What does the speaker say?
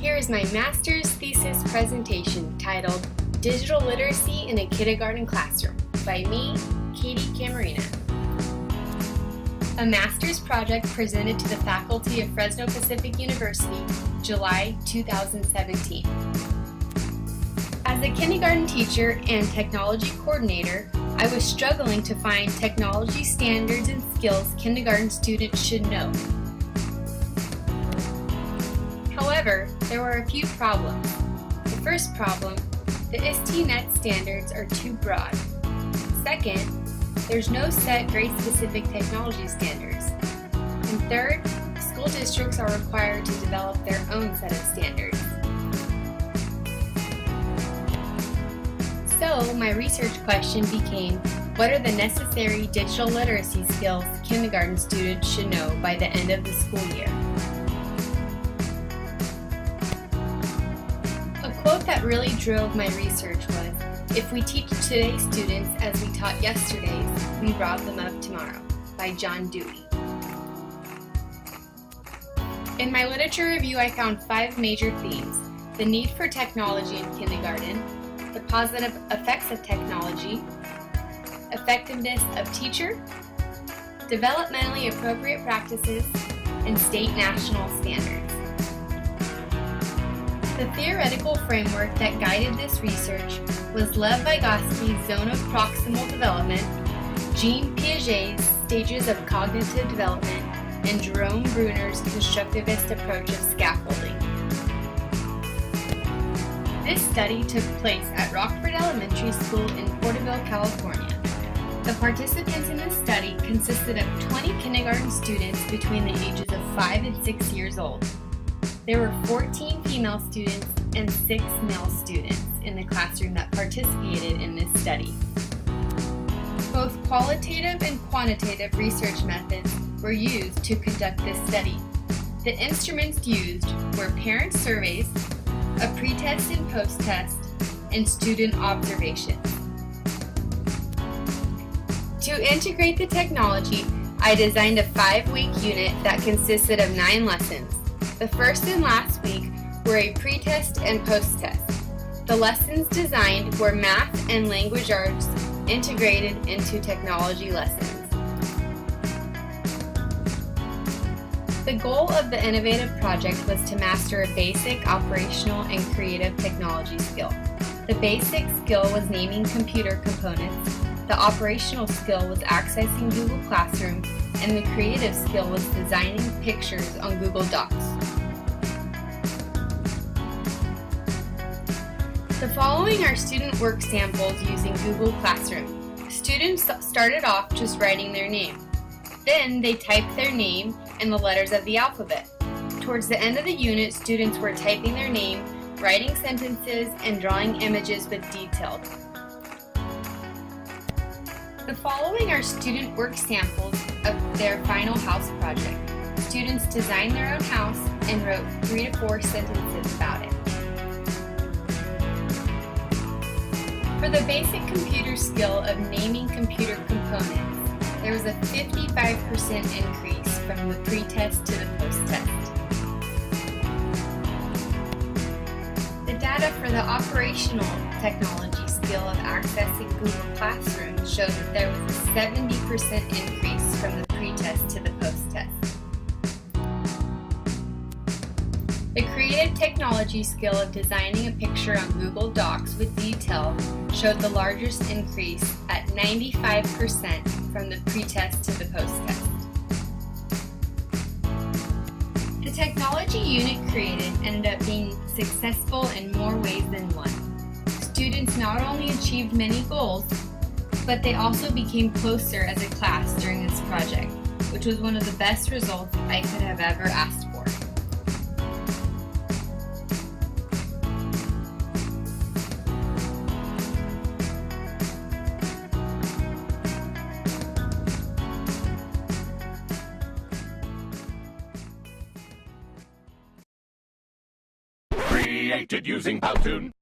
Here is my master's thesis presentation titled Digital Literacy in a Kindergarten Classroom by me, Katie Camarina. A master's project presented to the faculty of Fresno Pacific University, July 2017. As a kindergarten teacher and technology coordinator, I was struggling to find technology standards and skills kindergarten students should know. However, there were a few problems. The first problem, the ISTE-NET standards are too broad. Second, there's no set grade-specific technology standards. And third, school districts are required to develop their own set of standards. So, my research question became, what are the necessary digital literacy skills kindergarten students should know by the end of the school year? A quote that really drove my research was, "If we teach today's students as we taught yesterday's, we rob them of tomorrow," by John Dewey. In my literature review, I found 5 major themes: the need for technology in kindergarten, the positive effects of technology, effectiveness of teacher, developmentally appropriate practices, and state-national standards. The theoretical framework that guided this research was Lev Vygotsky's zone of proximal development, Jean Piaget's stages of cognitive development, and Jerome Bruner's constructivist approach of scaffolding. This study took place at Rockford Elementary School in Porterville, California. The participants in this study consisted of 20 kindergarten students between the ages of 5 and 6 years old. There were 14 female students and 6 male students in the classroom that participated in this study. Both qualitative and quantitative research methods were used to conduct this study. The instruments used were parent surveys, a pre-test and post-test, and student observation. To integrate the technology, I designed a 5-week unit that consisted of 9 lessons. The first and last week were a pre-test and post-test. The lessons designed were math and language arts integrated into technology lessons. The goal of the innovative project was to master a basic operational and creative technology skill. The basic skill was naming computer components, the operational skill was accessing Google Classroom, and the creative skill was designing pictures on Google Docs. The following are student work samples using Google Classroom. Students started off just writing their name. Then they typed their name and the letters of the alphabet. Towards the end of the unit, students were typing their name, writing sentences, and drawing images with detail. The following are student work samples of their final house project. Students designed their own house and wrote 3 to 4 sentences about it. For the basic computer skill of naming computer components, there was a 55% increase from the pre-test to the post-test. The data for the operational technology skill of accessing Google Classroom showed that there was a 70% increase from the pre-test to the post-test. The creative technology skill of designing a picture on Google Docs with detail showed the largest increase at 95% from the pre-test to the post-test. The technology unit created ended up being successful in more ways than one. Students not only achieved many goals, but they also became closer as a class during this project, which was one of the best results I could have ever asked for. Created using Powtoon.